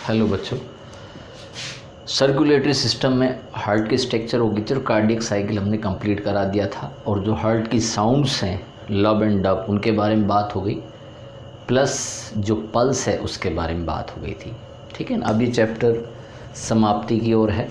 Hello बच्चों, circulatory system में heart की स्ट्रक्चर हो गई थी और कार्डियक साइकिल हमने कंप्लीट करा दिया था। और जो हार्ट की साउंड्स हैं लब एंड डब उनके बारे में बात हो गई, प्लस जो पल्स है उसके बारे में बात हो गई थी। ठीक है ना। अब ये चैप्टर समाप्ति की ओर है।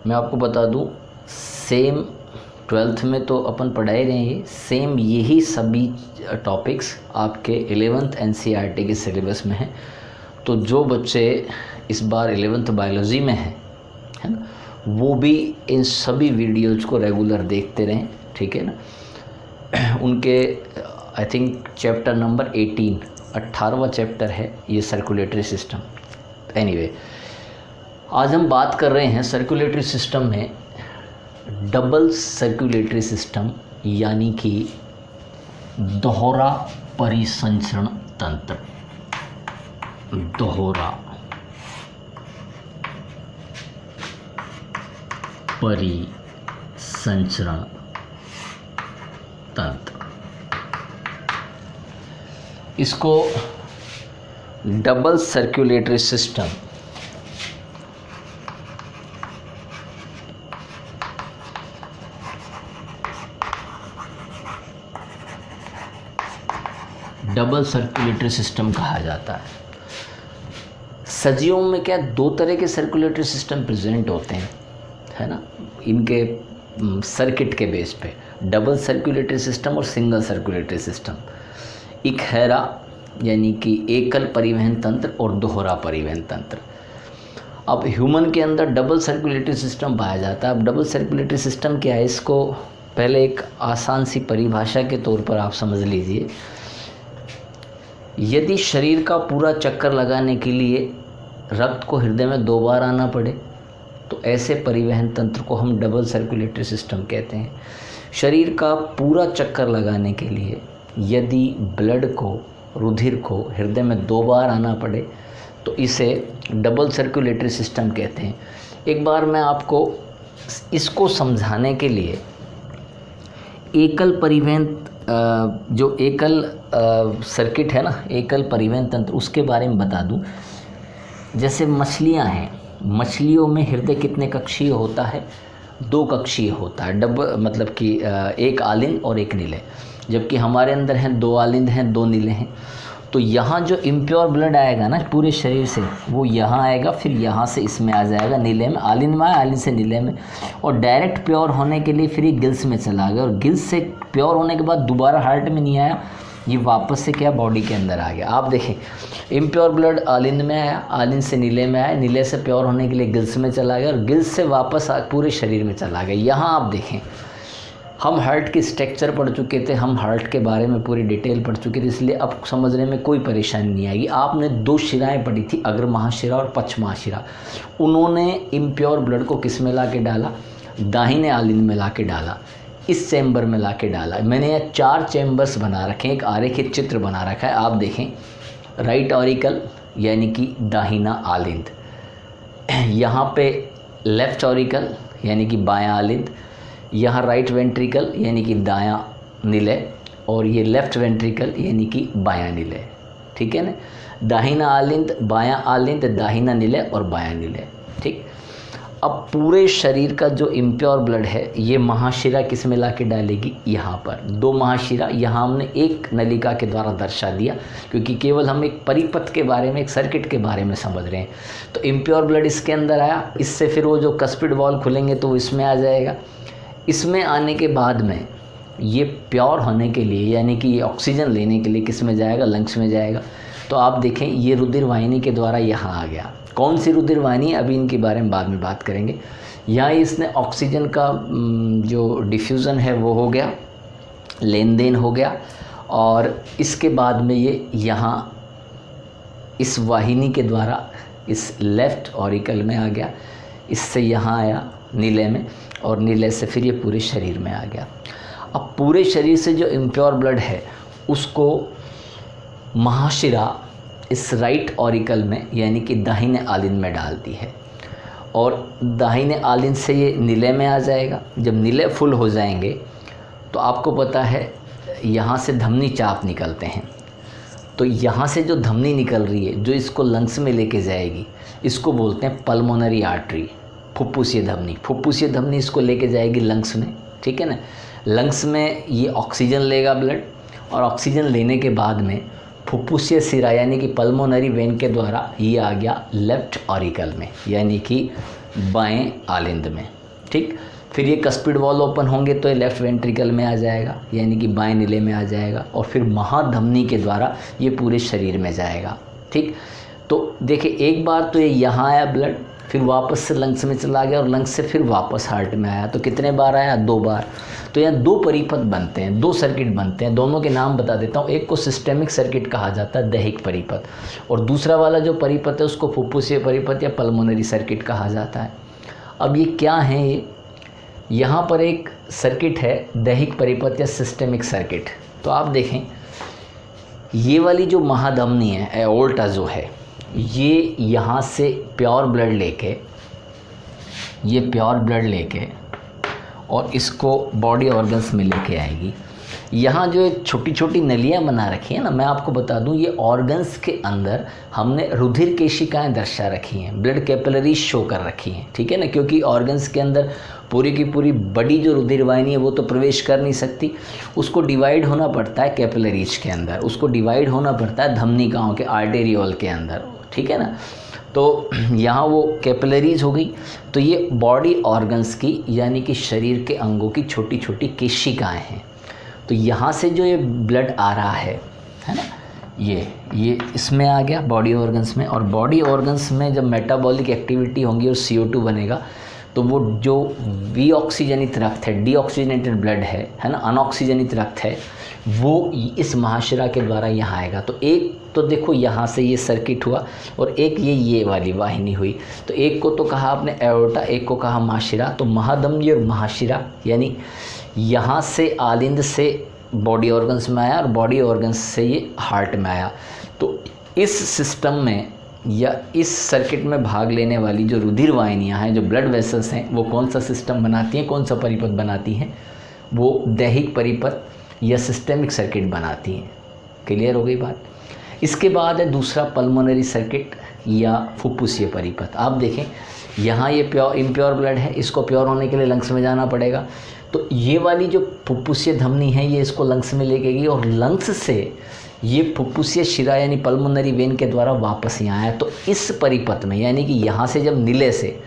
मैं आपको बता दूं, सेम 12th में तो अपन पढ़ा ही रहे हैं, सेम यही सभी टॉपिक्स आपके 11th NCERT के सिलेबस में हैं। तो जो बच्चे इस बार 11th बायोलॉजी में है ना, वो भी इन सभी वीडियोज़ को रेगुलर देखते रहें। ठीक है ना। उनके आई थिंक चैप्टर नंबर 18वां चैप्टर है ये सर्कुलेटरी सिस्टम। एनीवे, आज हम बात कर रहे हैं सर्कुलेटरी सिस्टम में डबल सर्कुलेटरी सिस्टम, यानी कि दोहरा परिसंचरण तंत्र। दोहरा परिसंचरण तंत्र, इसको double circulatory system double circulatory system कहा जाता है। सजीवों में क्या दो तरह के सर्कुलेटरी सिस्टम प्रेजेंट होते हैं, है ना, इनके सर्किट के बेस पे, डबल सर्कुलेटरी सिस्टम और सिंगल सर्कुलेटरी सिस्टम। एक हैरा यानी कि एकल परिवहन तंत्र और दोहरा परिवहन तंत्र। अब ह्यूमन के अंदर डबल सर्कुलेटरी सिस्टम पाया जाता है। अब डबल सर्कुलेटरी सिस्टम क्या है, इसको पहले एक आसान सी परिभाषा के तौर पर आप समझ लीजिए। यदि शरीर का पूरा चक्कर लगाने के लिए रक्त को हृदय में 2 बार आना पड़े तो ऐसे परिवहन तंत्र को हम डबल सर्कुलेटरी सिस्टम कहते हैं। शरीर का पूरा चक्कर लगाने के लिए यदि ब्लड को, रुधिर को हृदय में 2 बार आना पड़े तो इसे डबल सर्कुलेटरी सिस्टम कहते हैं। एक बार मैं आपको इसको समझाने के लिए एकल परिवहन जो एकल सर्किट है ना, एकल परिवहन तंत्र, उसके बारे में बता दूं। जैसे मछलियां हैं, मछलियों में हृदय कितने कक्षीय होता है? 2 कक्षीय होता है। डबल मतलब कि एक आलिंद और एक नीले, जबकि हमारे अंदर हैं 2 आलिंद हैं, 2 नीले हैं। तो यहाँ जो इम्प्योर ब्लड आएगा ना पूरे शरीर से, वो यहाँ आएगा, फिर यहाँ से इसमें आ जाएगा नीले में, आलिंद में आया, आलिंद से नीले में, और डायरेक्ट प्योर होने के लिए फिर ये गिल्स में चला गया, और गिल्स से प्योर होने के बाद दोबारा हार्ट में नहीं आया, ये वापस से क्या बॉडी के अंदर आ गया। आप देखें, इम्प्योर ब्लड आलिंद में आया, आलिंद से नीले में आया, नीले से प्योर होने के लिए गिल्स में चला गया, और गिल्स से वापस पूरे शरीर में चला गया। यहाँ आप देखें, हम हार्ट की स्ट्रक्चर पढ़ चुके थे, हम हार्ट के बारे में पूरी डिटेल पढ़ चुके थे, इसलिए अब समझने में कोई परेशानी नहीं आएगी। आपने 2 शिराएँ पढ़ी थी, अग्र महाशिरा और पश्च महाशिरा। उन्होंने इम्प्योर ब्लड को किस में ला के डाला? दाहिने आलिंद में ला के डाला, इस चैम्बर में ला के डाला। मैंने यहाँ 4 चैम्बर्स बना रखे हैं, एक आरेखित चित्र बना रखा है, आप देखें। राइट ऑरिकल यानी कि दाहिना आलिंद, यहाँ पे लेफ्ट ऑरिकल यानी कि बायां आलिंद, यहाँ राइट वेंट्रिकल यानी कि दायां नीले, और ये लेफ्ट वेंट्रिकल यानी कि बायां नीले। ठीक है ना। दाहिना आलिंद, बायां आलिंद, दाहिना नीले और बायां नीले। ठीक। अब पूरे शरीर का जो इम्प्योर ब्लड है ये महाशिरा किस में ला के डालेगी? यहाँ पर 2 महाशिरा। यहाँ हमने एक नलिका के द्वारा दर्शा दिया, क्योंकि केवल हम एक परिपथ के बारे में, एक सर्किट के बारे में समझ रहे हैं। तो इम्प्योर ब्लड इसके अंदर आया, इससे फिर वो जो कस्पिड वॉल्व खुलेंगे तो इसमें आ जाएगा। इसमें आने के बाद में ये प्योर होने के लिए, यानी कि ये ऑक्सीजन लेने के लिए किस में जाएगा? लंग्स में जाएगा। तो आप देखें, ये रुधिर वाहिनी के द्वारा यहाँ आ गया। कौन सी रुधिर वाहिनी? अभी इनके बारे में बाद में बात करेंगे। यहाँ इसने ऑक्सीजन का जो डिफ्यूज़न है वो हो गया, लेन देन हो गया, और इसके बाद में ये यहाँ इस वाहिनी के द्वारा इस लेफ्ट ऑरिकल में आ गया, इससे यहाँ आया नीले में, और नीले से फिर ये पूरे शरीर में आ गया। अब पूरे शरीर से जो इम्प्योर ब्लड है उसको महाशिरा इस राइट ऑरिकल में यानी कि दाहिने आलिंद में डालती है, और दाहिने आलिंद से ये नीले में आ जाएगा। जब नीले फुल हो जाएंगे तो आपको पता है यहाँ से धमनी चाप निकलते हैं, तो यहाँ से जो धमनी निकल रही है जो इसको लंग्स में लेके जाएगी, इसको बोलते हैं पल्मोनरी आर्टरी, फुफ्फुसीय धमनी। फुफ्फुसीय धमनी इसको लेके जाएगी लंग्स में, ठीक है ना। लंग्स में ये ऑक्सीजन लेगा ब्लड, और ऑक्सीजन लेने के बाद में फुफ्फुसीय सिरा यानी कि पल्मोनरी वेन के द्वारा ये आ गया लेफ्ट ऑरिकल में, यानी कि बाएं आलिंद में, ठीक। फिर ये कस्पिड वॉल ओपन होंगे तो ये लेफ्ट वेंट्रिकल में आ जाएगा, यानी कि बाएं नीले में आ जाएगा, और फिर महाधमनी के द्वारा ये पूरे शरीर में जाएगा, ठीक। तो देखिए, एक बार तो ये यहाँ आया ब्लड, फिर वापस से लंग्स में चला गया, और लंग्स से फिर वापस हार्ट में आया। तो कितने बार आया? 2 बार। तो यहाँ 2 परिपथ बनते हैं, 2 सर्किट बनते हैं। दोनों के नाम बता देता हूँ। एक को सिस्टेमिक सर्किट कहा जाता है, दैहिक परिपथ, और दूसरा वाला जो परिपथ है उसको फुफ्फुसीय परिपथ या पल्मोनरी सर्किट कहा जाता है। अब ये क्या है? ये यहाँ पर एक सर्किट है दैहिक परिपथ या सिस्टेमिक सर्किट। तो आप देखें, ये वाली जो महाधमनी है, एओर्टा जो है, ये यहाँ से प्योर ब्लड लेके और इसको बॉडी ऑर्गन्स में लेके आएगी। यहाँ जो एक छोटी छोटी नलियाँ बना रखी हैं ना, मैं आपको बता दूँ, ये ऑर्गन्स के अंदर हमने रुधिर केशिकाएँ दर्शा रखी हैं, ब्लड कैपिलरीज शो कर रखी हैं, ठीक है ना। क्योंकि ऑर्गन्स के अंदर पूरी की पूरी बड़ी जो रुधिर वाहिनी है वो तो प्रवेश कर नहीं सकती, उसको डिवाइड होना पड़ता है कैपिलरीज के अंदर, उसको डिवाइड होना पड़ता है धमनिकाओं के आर्टेरियोल के अंदर, ठीक है ना। तो यहाँ वो कैपिलरीज हो गई। तो ये बॉडी ऑर्गन्स की यानी कि शरीर के अंगों की छोटी छोटी केशिकाएँ हैं। तो यहाँ से जो ये ब्लड आ रहा है ना, ये इसमें आ गया बॉडी ऑर्गन्स में, और बॉडी ऑर्गन्स में जब मेटाबॉलिक एक्टिविटी होंगी और CO2 बनेगा, तो वो जो विऑक्सीजनित रक्त है, डीऑक्सीजनेटेड ब्लड है ना, अनऑक्सीजनित रक्त है, वो इस महाशिरा के द्वारा यहाँ आएगा। तो एक तो देखो यहाँ से ये सर्किट हुआ, और एक ये वाली वाहिनी हुई। तो एक को तो कहा आपने एओर्टा, एक को कहा महाशिरा। तो महाधमनी और महाशिरा यानी यहाँ से आलिंद से बॉडी ऑर्गन्स में आया, और बॉडी ऑर्गन्स से ये हार्ट में आया। तो इस सिस्टम में या इस सर्किट में भाग लेने वाली जो रुधिर वाहिनियाँ हैं, जो ब्लड वेसल्स हैं, वो कौन सा सिस्टम बनाती हैं, कौन सा परिपथ बनाती हैं? वो दैहिक परिपथ या सिस्टेमिक सर्किट बनाती हैं। क्लियर हो गई बात? इसके बाद है दूसरा पल्मोनरी सर्किट या फुफ्फुसीय परिपथ। आप देखें, यहाँ ये इम्प्योर ब्लड है, इसको प्योर होने के लिए लंग्स में जाना पड़ेगा। तो ये वाली जो फुफ्फुसीय धमनी है ये इसको लंग्स में लेके गई, और लंग्स से ये फुफ्फुसीय शिरा यानी पल्मोनरी वेन के द्वारा वापस यहाँ आया। तो इस परिपथ में यानी कि यहाँ से जब नीले से,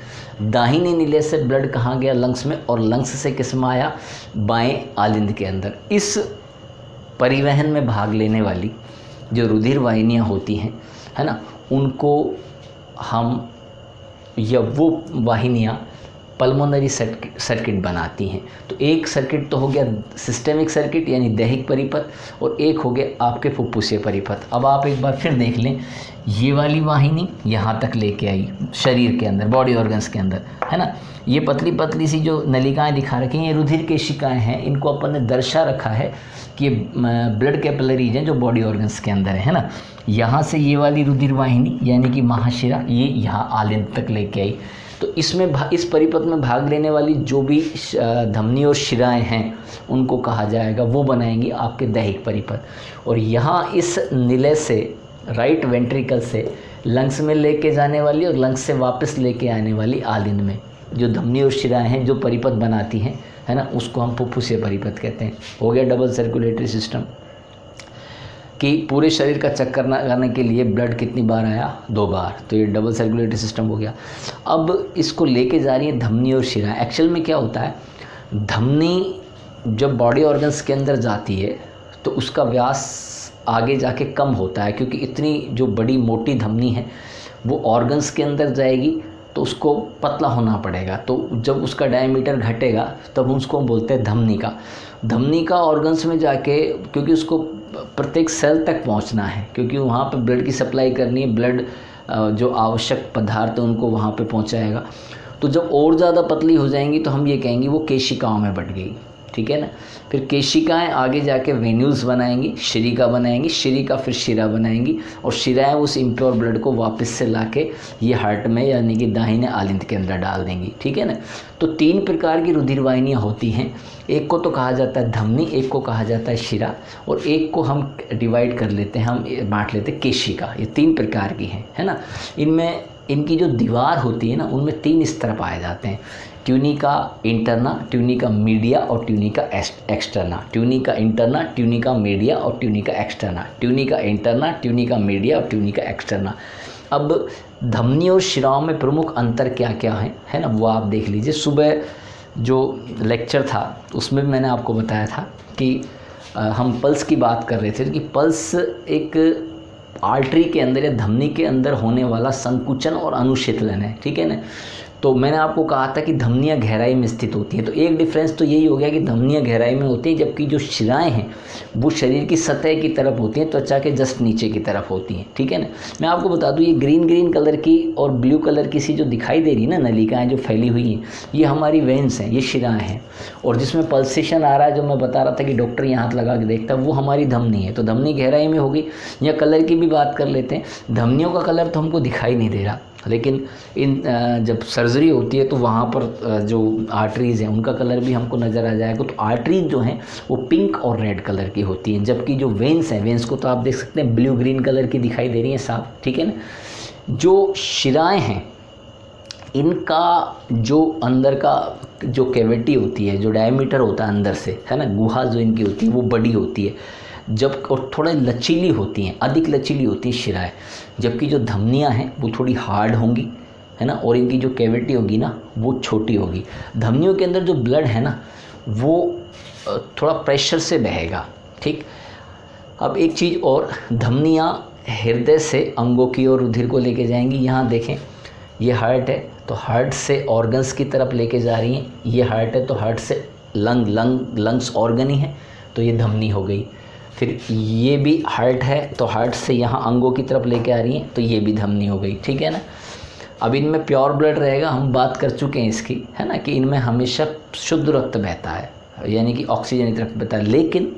दाहिने नीले से ब्लड कहाँ गया? लंग्स में, और लंग्स से किस में आया? बाएं आलिंद के अंदर। इस परिवहन में भाग लेने वाली जो रुधिर वाहिनियाँ होती हैं, है ना, उनको हम या वो वाहिनियाँ पल्मोनरी सर्किट बनाती हैं। तो एक सर्किट तो हो गया सिस्टेमिक सर्किट यानी दैहिक परिपथ, और एक हो गया आपके फुफ्फुसीय परिपथ। अब आप एक बार फिर देख लें, ये वाली वाहिनी यहाँ तक लेके आई शरीर के अंदर, बॉडी ऑर्गन्स के अंदर, है ना। ये पतली पतली सी जो नलिकाएं दिखा रखी हैं, ये रुधिर केशिकाएं हैं। इनको अपन ने दर्शा रखा है कि ये ब्लड कैपिलरीज हैं जो बॉडी ऑर्गन्स के अंदर है ना। यहाँ से ये वाली रुधिर वाहिनी यानी कि महाशिरा ये यहाँ आलिंद तक लेके आई। तो इसमें इस परिपथ में भाग लेने वाली जो भी धमनी और शिराएं हैं उनको कहा जाएगा, वो बनाएंगी आपके दैहिक परिपथ। और यहाँ इस नीले से राइट वेंट्रिकल से लंग्स में लेके जाने वाली और लंग्स से वापस लेके आने वाली आलिंद में जो धमनी और शिराएं हैं जो परिपथ बनाती हैं, है ना, उसको हम फुफ्फुसीय परिपथ कहते हैं। हो गया डबल सर्कुलेटरी सिस्टम कि पूरे शरीर का चक्कर लगाने के लिए ब्लड कितनी बार आया? 2 बार। तो ये डबल सर्कुलेटरी सिस्टम हो गया। अब इसको लेके जा रही है धमनी और शिरा। एक्चुअल में क्या होता है, धमनी जब बॉडी ऑर्गन्स के अंदर जाती है तो उसका व्यास आगे जाके कम होता है, क्योंकि इतनी जो बड़ी मोटी धमनी है वो ऑर्गन्स के अंदर जाएगी तो उसको पतला होना पड़ेगा। तो जब उसका डायमीटर घटेगा तब उसको हम बोलते हैं धमनी का। धमनी का ऑर्गन्स में जाके, क्योंकि उसको प्रत्येक सेल तक पहुंचना है, क्योंकि वहाँ पे ब्लड की सप्लाई करनी है, ब्लड जो आवश्यक पदार्थ है उनको वहाँ पे पहुँचाएगा। तो जब और ज़्यादा पतली हो जाएंगी तो हम ये कहेंगे वो केशिकाओं में बट गई, ठीक है ना। फिर केशिकाएं आगे जाके वेन्यूज़ बनाएंगी, शिरिका बनाएंगी, शिरिका फिर शिरा बनाएंगी, और शिराएं उस इम्प्योर ब्लड को वापस से लाके ये हार्ट में यानी कि दाहिने आलिंद के अंदर डाल देंगी, ठीक है ना। तो 3 प्रकार की रुधिर वाहिनियाँ होती हैं। एक को तो कहा जाता है धमनी, एक को कहा जाता है शिरा, और एक को हम डिवाइड कर लेते हैं, हम बांट लेते हैं केशिका। ये 3 प्रकार की हैं, है ना। इनमें इनकी जो दीवार होती है ना, उनमें 3 स्तर पाए जाते हैं, ट्यूनिका इंटरना, ट्यूनिका मीडिया और tunica externa. Tunica interna, tunica media और tunica externa. Tunica interna, tunica media और ट्यूनिका एक्सटर्ना। अब धमनी और शिराओं में प्रमुख अंतर क्या क्या है ना, वो आप देख लीजिए। सुबह जो लेक्चर था उसमें भी मैंने आपको बताया था कि हम पल्स की बात कर रहे थे कि पल्स एक आर्टरी के अंदर या धमनी के अंदर होने वाला संकुचन और अनुशीतलन है, ठीक है ना। तो मैंने आपको कहा था कि धमनियाँ गहराई में स्थित होती हैं, तो एक डिफरेंस तो यही हो गया कि धमनियाँ गहराई में होती हैं, जबकि जो शिराएं हैं वो शरीर की सतह की तरफ होती हैं, त्वचा के जस्ट नीचे की तरफ होती हैं, ठीक है ना। मैं आपको बता दूं, ये ग्रीन कलर की और ब्लू कलर की सी जो दिखाई दे रही है ना नलिकाएँ जो फैली हुई हैं, ये हमारी वेन्स हैं, ये शिराएँ हैं। और जिसमें पल्सेशन आ रहा है, जो मैं बता रहा था कि डॉक्टर यहाँ हाथ लगा के देखता है, वो हमारी धमनी है। तो धमनी गहराई में होगी। या कलर की भी बात कर लेते हैं, धमनियों का कलर तो हमको दिखाई नहीं दे रहा, लेकिन जब सर्जरी होती है तो वहाँ पर जो आर्टरीज़ हैं उनका कलर भी हमको नज़र आ जाएगा। तो आर्टरीज जो हैं वो पिंक और रेड कलर की होती हैं, जबकि जो वेन्स हैं, वेन्स को तो आप देख सकते हैं ब्लू ग्रीन कलर की दिखाई दे रही हैं साफ, ठीक है ना। जो शिराएं हैं इनका जो अंदर का जो कैविटी होती है, जो डायमीटर होता है अंदर से, है ना, गुहा जो इनकी होती है वो बड़ी होती है, जब और थोड़ा लचीली होती हैं, अधिक लचीली होती है शिराएं। जबकि जो धमनियां हैं वो थोड़ी हार्ड होंगी, है ना, और इनकी जो कैविटी होगी ना वो छोटी होगी। धमनियों के अंदर जो ब्लड है ना वो थोड़ा प्रेशर से बहेगा, ठीक। अब एक चीज़ और, धमनियां हृदय से अंगों की ओर रुधिर को लेके जाएंगी। यहाँ देखें, ये हार्ट है तो हार्ट से ऑर्गन्स की तरफ लेके जा रही हैं। ये हार्ट है तो हार्ट से लंग्स ऑर्गन ही है, तो ये धमनी हो गई। फिर ये भी हार्ट है तो हार्ट से यहाँ अंगों की तरफ लेके आ रही हैं, तो ये भी धमनी हो गई, ठीक है ना। अब इनमें प्योर ब्लड रहेगा, हम बात कर चुके हैं इसकी, है ना, कि इनमें हमेशा शुद्ध रक्त बहता है, यानी कि ऑक्सीजनित रक्त बहता है। लेकिन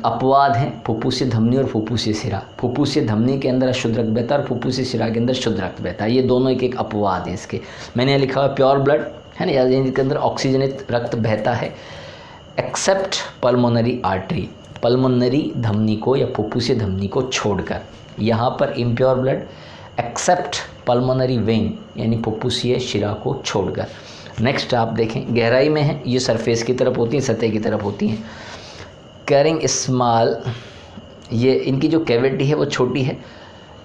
अपवाद हैं फुफ्फुसीय धमनी और फुफ्फुसीय शिरा। फुफ्फुसीय धमनी के अंदर अशुद्ध रक्त बहता है और फुफ्फुसीय शिरा के अंदर शुद्ध रक्त बहता है। ये दोनों एक अपवाद हैं इसके। मैंने लिखा हुआ प्योर ब्लड, है ना, यानी इनके अंदर ऑक्सीजनित रक्त बहता है, एक्सेप्ट पल्मोनरी आर्टरी, पल्मोनरी धमनी को या फुफ्फुसीय धमनी को छोड़कर। यहाँ पर impure blood accept pulmonary vein यानी फुफ्फुसीय शिरा को छोड़कर। नेक्स्ट आप देखें, गहराई में है, ये सरफेस की तरफ होती हैं, सतह की तरफ होती हैं। कैरिंग स्मॉल, ये इनकी जो कैविटी है वो छोटी है,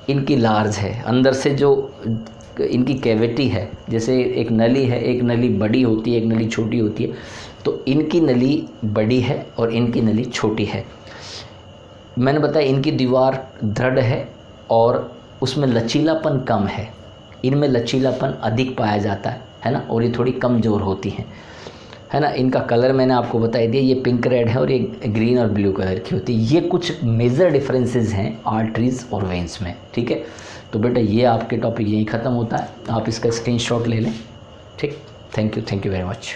इनकी लार्ज है। अंदर से जो इनकी कैविटी है, जैसे एक नली है, एक नली बड़ी होती है, एक नली छोटी होती है, तो इनकी नली बड़ी है और इनकी नली छोटी है। मैंने बताया इनकी दीवार दृढ़ है और उसमें लचीलापन कम है, इनमें लचीलापन अधिक पाया जाता है ना, और ये थोड़ी कमज़ोर होती हैं, है ना। इनका कलर मैंने आपको बता दिया, ये पिंक रेड है और ये ग्रीन और ब्लू कलर की होती है। ये कुछ मेजर डिफरेंसेस हैं आर्टरीज और वेन्स में, ठीक है। तो बेटा ये आपके टॉपिक यहीं ख़त्म होता है, आप इसका स्क्रीनशॉट ले लें, ठीक। Thank you very much.